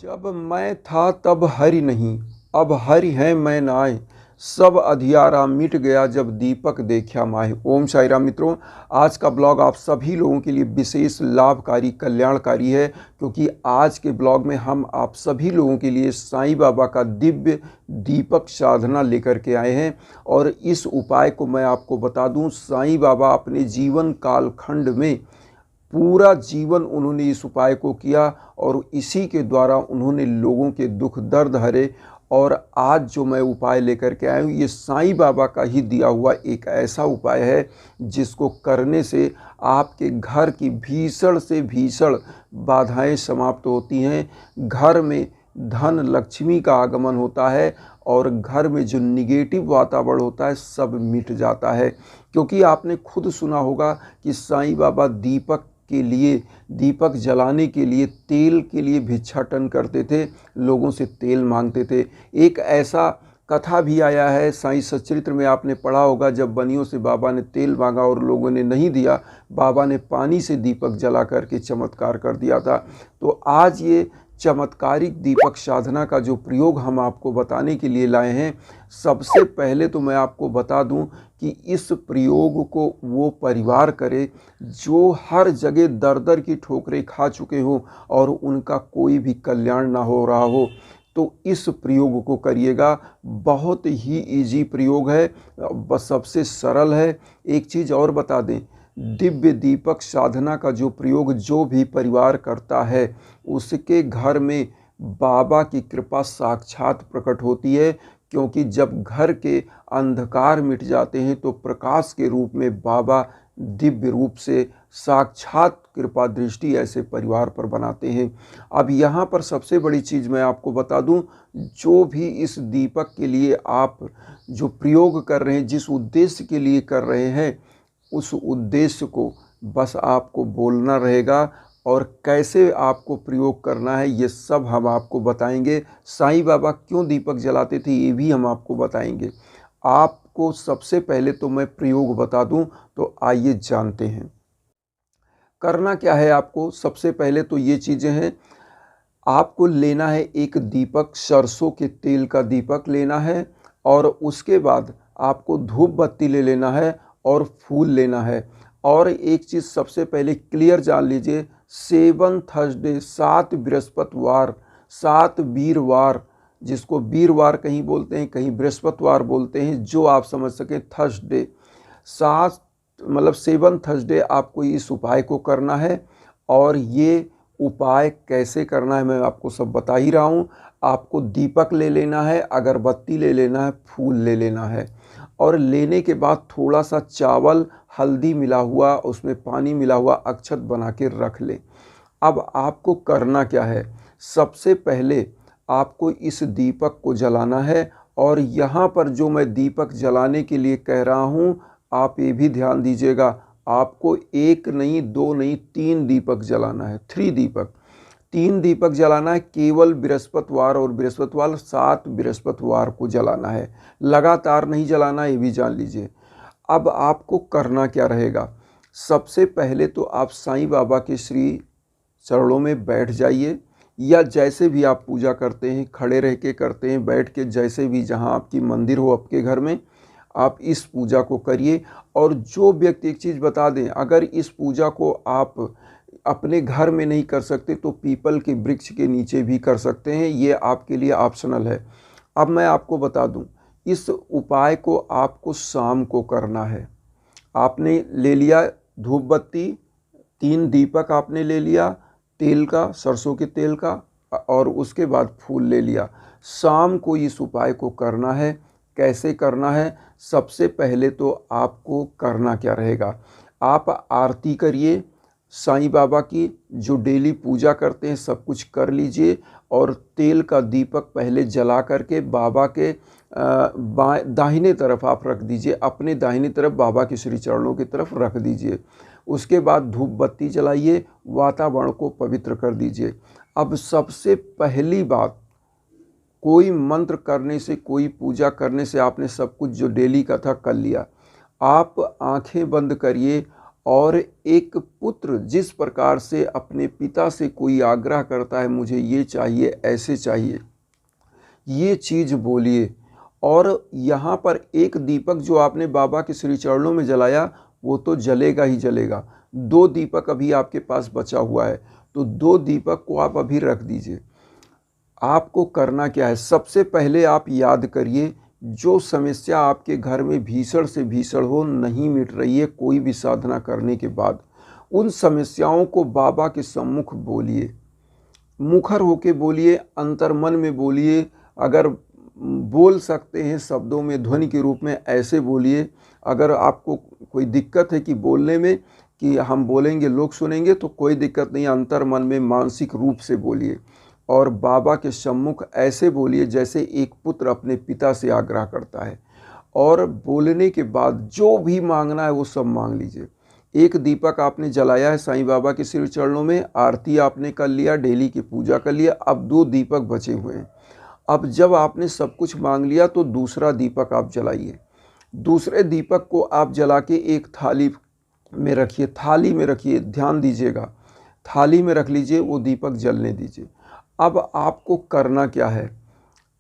जब मैं था तब हरि नहीं, अब हरि है मैं नाय। सब अधियारा मिट गया जब दीपक देखा माहे। ओम साई राम मित्रों, आज का ब्लॉग आप सभी लोगों के लिए विशेष लाभकारी कल्याणकारी है, क्योंकि आज के ब्लॉग में हम आप सभी लोगों के लिए साईं बाबा का दिव्य दीपक साधना लेकर के आए हैं। और इस उपाय को मैं आपको बता दूं, साईं बाबा अपने जीवन कालखंड में पूरा जीवन उन्होंने इस उपाय को किया और इसी के द्वारा उन्होंने लोगों के दुख दर्द हरे। और आज जो मैं उपाय लेकर के आया हूँ, ये साईं बाबा का ही दिया हुआ एक ऐसा उपाय है जिसको करने से आपके घर की भीषण से भीषण बाधाएं समाप्त होती हैं, घर में धन लक्ष्मी का आगमन होता है और घर में जो निगेटिव वातावरण होता है सब मिट जाता है। क्योंकि आपने खुद सुना होगा कि साईं बाबा दीपक के लिए, दीपक जलाने के लिए, तेल के लिए भिक्षाटन करते थे, लोगों से तेल मांगते थे। एक ऐसा कथा भी आया है साईं सच्चरित्र में, आपने पढ़ा होगा, जब बनियों से बाबा ने तेल मांगा और लोगों ने नहीं दिया, बाबा ने पानी से दीपक जला करके चमत्कार कर दिया था। तो आज ये चमत्कारिक दीपक साधना का जो प्रयोग हम आपको बताने के लिए लाए हैं, सबसे पहले तो मैं आपको बता दूं कि इस प्रयोग को वो परिवार करे जो हर जगह दर दर की ठोकरें खा चुके हो और उनका कोई भी कल्याण ना हो रहा हो। तो इस प्रयोग को करिएगा, बहुत ही इजी प्रयोग है, बस सबसे सरल है। एक चीज़ और बता दें, दिव्य दीपक साधना का जो प्रयोग जो भी परिवार करता है उसके घर में बाबा की कृपा साक्षात प्रकट होती है। क्योंकि जब घर के अंधकार मिट जाते हैं तो प्रकाश के रूप में बाबा दिव्य रूप से साक्षात कृपा दृष्टि ऐसे परिवार पर बनाते हैं। अब यहाँ पर सबसे बड़ी चीज़ मैं आपको बता दूं, जो भी इस दीपक के लिए आप जो प्रयोग कर रहे हैं, जिस उद्देश्य के लिए कर रहे हैं, उस उद्देश्य को बस आपको बोलना रहेगा और कैसे आपको प्रयोग करना है ये सब हम आपको बताएंगे। साईं बाबा क्यों दीपक जलाते थे ये भी हम आपको बताएंगे। आपको सबसे पहले तो मैं प्रयोग बता दूं, तो आइए जानते हैं करना क्या है। आपको सबसे पहले तो ये चीज़ें हैं, आपको लेना है एक दीपक, सरसों के तेल का दीपक लेना है, और उसके बाद आपको धूप बत्ती ले लेना है और फूल लेना है। और एक चीज़ सबसे पहले क्लियर जान लीजिए, 7 थर्सडे, 7 बृहस्पतिवार, 7 वीरवार, जिसको वीरवार कहीं बोलते हैं, कहीं बृहस्पतिवार बोलते हैं, जो आप समझ सकें, थर्सडे, 7 मतलब 7 थर्सडे आपको इस उपाय को करना है। और ये उपाय कैसे करना है मैं आपको सब बता ही रहा हूँ। आपको दीपक ले लेना है, अगरबत्ती ले लेना है, फूल ले लेना है, और लेने के बाद थोड़ा सा चावल, हल्दी मिला हुआ, उसमें पानी मिला हुआ अक्षत बना के रख लें। अब आपको करना क्या है, सबसे पहले आपको इस दीपक को जलाना है। और यहाँ पर जो मैं दीपक जलाने के लिए कह रहा हूँ, आप ये भी ध्यान दीजिएगा, आपको 1 नहीं, 2 नहीं, 3 दीपक जलाना है। 3 दीपक, 3 दीपक जलाना है, केवल बृहस्पतिवार और बृहस्पतिवार, 7 बृहस्पतिवार को जलाना है, लगातार नहीं जलाना, ये भी जान लीजिए। अब आपको करना क्या रहेगा, सबसे पहले तो आप साईं बाबा के श्री चरणों में बैठ जाइए, या जैसे भी आप पूजा करते हैं, खड़े रह के करते हैं, बैठ के, जैसे भी जहाँ आपकी मंदिर हो आपके घर में, आप इस पूजा को करिए। और जो व्यक्ति, एक चीज़ बता दें, अगर इस पूजा को आप अपने घर में नहीं कर सकते तो पीपल के वृक्ष के नीचे भी कर सकते हैं, ये आपके लिए ऑप्शनल है। अब मैं आपको बता दूं, इस उपाय को आपको शाम को करना है। आपने ले लिया धूप बत्ती, 3 दीपक आपने ले लिया तेल का, सरसों के तेल का, और उसके बाद फूल ले लिया। शाम को इस उपाय को करना है। कैसे करना है, सबसे पहले तो आपको करना क्या रहेगा, आप आरती करिए साईं बाबा की, जो डेली पूजा करते हैं सब कुछ कर लीजिए। और तेल का दीपक पहले जला करके बाबा के दाहिने तरफ आप रख दीजिए, अपने दाहिने तरफ बाबा के श्री चरणों की तरफ रख दीजिए। उसके बाद धूप बत्ती जलाइए, वातावरण को पवित्र कर दीजिए। अब सबसे पहली बात, कोई मंत्र करने से, कोई पूजा करने से, आपने सब कुछ जो डेली का था कर लिया, आप आंखें बंद करिए और एक पुत्र जिस प्रकार से अपने पिता से कोई आग्रह करता है, मुझे ये चाहिए, ऐसे चाहिए, ये चीज़ बोलिए। और यहाँ पर एक दीपक जो आपने बाबा के श्री चरणों में जलाया वो तो जलेगा ही जलेगा। 2 दीपक अभी आपके पास बचा हुआ है, तो 2 दीपक को आप अभी रख दीजिए। आपको करना क्या है, सबसे पहले आप याद करिए जो समस्या आपके घर में भीषण से भीषण हो, नहीं मिट रही है कोई भी साधना करने के बाद, उन समस्याओं को बाबा के सम्मुख बोलिए, मुखर होके बोलिए, अंतर्मन में बोलिए। अगर बोल सकते हैं शब्दों में, ध्वनि के रूप में, ऐसे बोलिए। अगर आपको कोई दिक्कत है कि बोलने में, कि हम बोलेंगे लोग सुनेंगे, तो कोई दिक्कत नहीं, अंतर्मन में मानसिक रूप से बोलिए और बाबा के सम्मुख ऐसे बोलिए जैसे एक पुत्र अपने पिता से आग्रह करता है। और बोलने के बाद जो भी मांगना है वो सब मांग लीजिए। एक दीपक आपने जलाया है साईं बाबा के श्री चरणों में, आरती आपने कर लिया, डेली की पूजा कर लिया, अब 2 दीपक बचे हुए हैं। अब जब आपने सब कुछ मांग लिया तो दूसरा दीपक आप जलाइए। दूसरे दीपक को आप जला के एक थाली में रखिए, थाली में रखिए, ध्यान दीजिएगा, थाली में रख लीजिए, वो दीपक जलने दीजिए। अब आपको करना क्या है,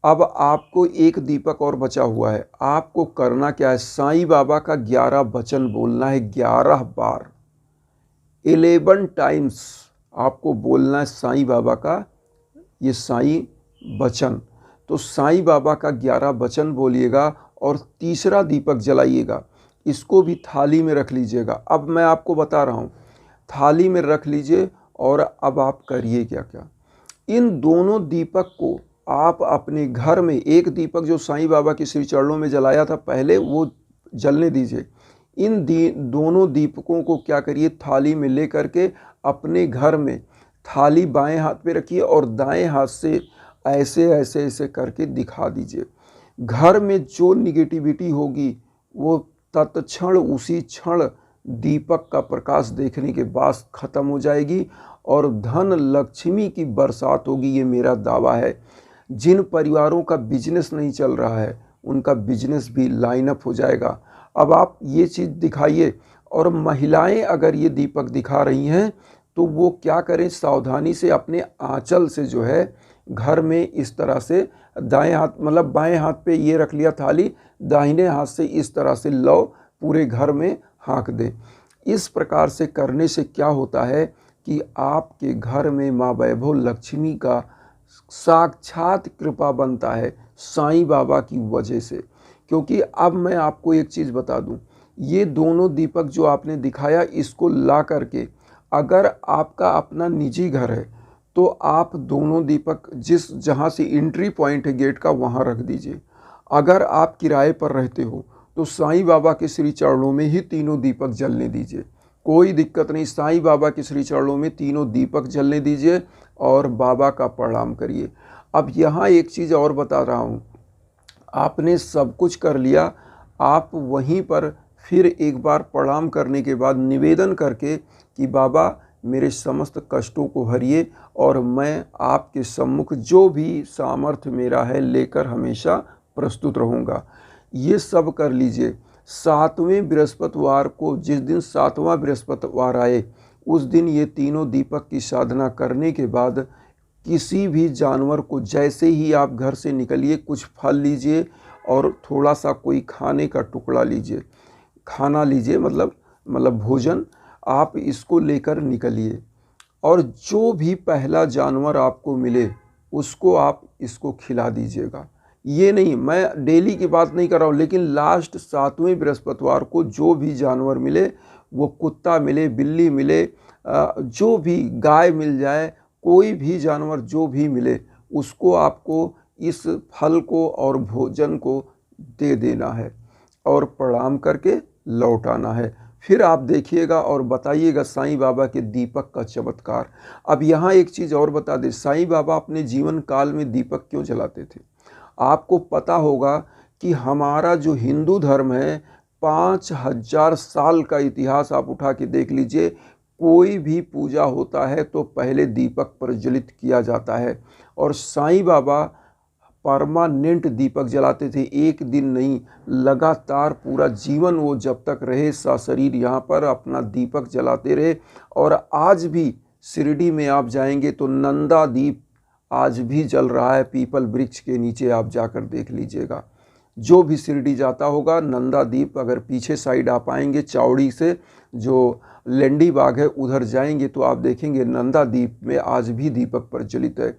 अब आपको एक दीपक और बचा हुआ है, आपको करना क्या है, साईं बाबा का 11 वचन बोलना है, 11 बार, 11 टाइम्स आपको बोलना है साईं बाबा का ये साईं वचन। तो साईं बाबा का 11 वचन बोलिएगा और तीसरा दीपक जलाइएगा, इसको भी थाली में रख लीजिएगा। अब मैं आपको बता रहा हूँ, थाली में रख लीजिए और अब आप करिए क्या क्या, इन दोनों दीपक को आप अपने घर में, एक दीपक जो साईं बाबा के श्री चरणों में जलाया था पहले वो जलने दीजिए। इन दोनों दीपकों को क्या करिए, थाली में ले करके अपने घर में थाली बाएं हाथ पे रखिए और दाएं हाथ से ऐसे ऐसे ऐसे करके दिखा दीजिए। घर में जो निगेटिविटी होगी वो तत्क्षण उसी क्षण दीपक का प्रकाश देखने के बाद खत्म हो जाएगी और धन लक्ष्मी की बरसात होगी, ये मेरा दावा है। जिन परिवारों का बिजनेस नहीं चल रहा है उनका बिजनेस भी लाइन अप हो जाएगा। अब आप ये चीज़ दिखाइए। और महिलाएं अगर ये दीपक दिखा रही हैं तो वो क्या करें, सावधानी से अपने आंचल से जो है घर में इस तरह से दाएं हाथ, मतलब बाएं हाथ पे ये रख लिया थाली, दाहिने हाथ से इस तरह से लौ पूरे घर में हाँक दें। इस प्रकार से करने से क्या होता है कि आपके घर में माँ वैभव लक्ष्मी का साक्षात कृपा बनता है साईं बाबा की वजह से। क्योंकि अब मैं आपको एक चीज़ बता दूं, ये दोनों दीपक जो आपने दिखाया इसको ला करके अगर आपका अपना निजी घर है तो आप दोनों दीपक जहाँ से एंट्री पॉइंट है गेट का वहाँ रख दीजिए। अगर आप किराए पर रहते हो तो साईं बाबा के श्री चरणों में ही तीनों दीपक जलने दीजिए, कोई दिक्कत नहीं। साईं बाबा के श्री चरणों में तीनों दीपक जलने दीजिए और बाबा का प्रणाम करिए। अब यहाँ एक चीज़ और बता रहा हूँ, आपने सब कुछ कर लिया, आप वहीं पर फिर एक बार प्रणाम करने के बाद निवेदन करके कि बाबा मेरे समस्त कष्टों को हरिए और मैं आपके सम्मुख जो भी सामर्थ्य मेरा है लेकर हमेशा प्रस्तुत रहूँगा, ये सब कर लीजिए। 7वें बृहस्पतिवार को, जिस दिन 7वां बृहस्पतिवार आए उस दिन ये तीनों दीपक की साधना करने के बाद किसी भी जानवर को, जैसे ही आप घर से निकलिए कुछ फल लीजिए और थोड़ा सा कोई खाने का टुकड़ा लीजिए, खाना लीजिए, मतलब भोजन, आप इसको लेकर निकलिए और जो भी पहला जानवर आपको मिले उसको आप इसको खिला दीजिएगा। ये नहीं, मैं डेली की बात नहीं कर रहा हूँ, लेकिन लास्ट 7वें बृहस्पतिवार को जो भी जानवर मिले, वो कुत्ता मिले, बिल्ली मिले, जो भी गाय मिल जाए, कोई भी जानवर जो भी मिले उसको आपको इस फल को और भोजन को दे देना है और प्रणाम करके लौटाना है। फिर आप देखिएगा और बताइएगा साईं बाबा के दीपक का चमत्कार। अब यहाँ एक चीज़ और बता दें, साईं बाबा अपने जीवन काल में दीपक क्यों जलाते थे? आपको पता होगा कि हमारा जो हिंदू धर्म है 5000 साल का इतिहास आप उठा के देख लीजिए, कोई भी पूजा होता है तो पहले दीपक प्रज्वलित किया जाता है। और साईं बाबा परमानेंट दीपक जलाते थे, एक दिन नहीं, लगातार पूरा जीवन वो जब तक रहे सशरीर यहाँ पर अपना दीपक जलाते रहे। और आज भी शिरडी में आप जाएंगे तो नंदा दीप आज भी जल रहा है, पीपल वृक्ष के नीचे आप जाकर देख लीजिएगा। जो भी शिरडी जाता होगा, नंदा दीप, अगर पीछे साइड आप आएंगे चावड़ी से जो लेंडी बाग है उधर जाएंगे तो आप देखेंगे नंदा दीप में आज भी दीपक प्रज्वलित है।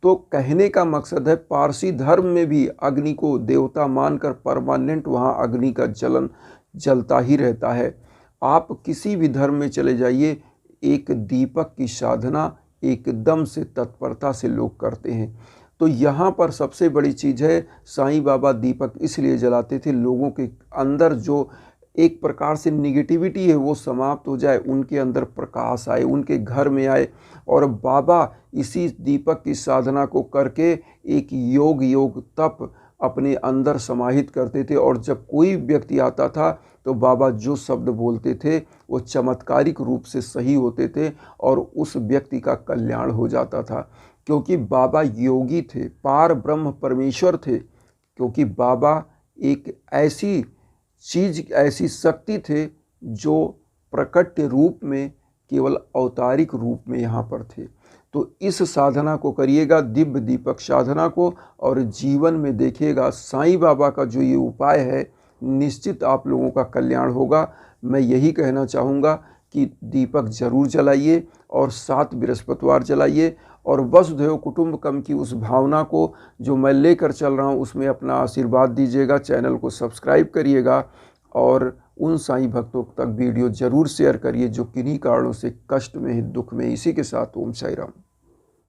तो कहने का मकसद है पारसी धर्म में भी अग्नि को देवता मानकर परमानेंट वहाँ अग्नि का जलन जलता ही रहता है। आप किसी भी धर्म में चले जाइए, एक दीपक की साधना एकदम से तत्परता से लोग करते हैं। तो यहाँ पर सबसे बड़ी चीज़ है, साईं बाबा दीपक इसलिए जलाते थे लोगों के अंदर जो एक प्रकार से निगेटिविटी है वो समाप्त हो जाए, उनके अंदर प्रकाश आए, उनके घर में आए। और बाबा इसी दीपक की साधना को करके एक योग तप अपने अंदर समाहित करते थे। और जब कोई व्यक्ति आता था तो बाबा जो शब्द बोलते थे वो चमत्कारिक रूप से सही होते थे और उस व्यक्ति का कल्याण हो जाता था, क्योंकि बाबा योगी थे, पार ब्रह्म परमेश्वर थे। क्योंकि बाबा एक ऐसी चीज़, ऐसी शक्ति थे जो प्रकट रूप में, केवल अवतारिक रूप में यहाँ पर थे। तो इस साधना को करिएगा, दिव्य दीपक साधना को, और जीवन में देखिएगा साईं बाबा का जो ये उपाय है निश्चित आप लोगों का कल्याण होगा। मैं यही कहना चाहूँगा कि दीपक जरूर जलाइए और 7 बृहस्पतिवार जलाइए, और वसुधैव कुटुंबकम की उस भावना को जो मैं लेकर चल रहा हूँ उसमें अपना आशीर्वाद दीजिएगा। चैनल को सब्सक्राइब करिएगा और उन साईं भक्तों तक वीडियो ज़रूर शेयर करिए जो किन्हीं कारणों से कष्ट में है, दुख में। इसी के साथ ओम साई राम।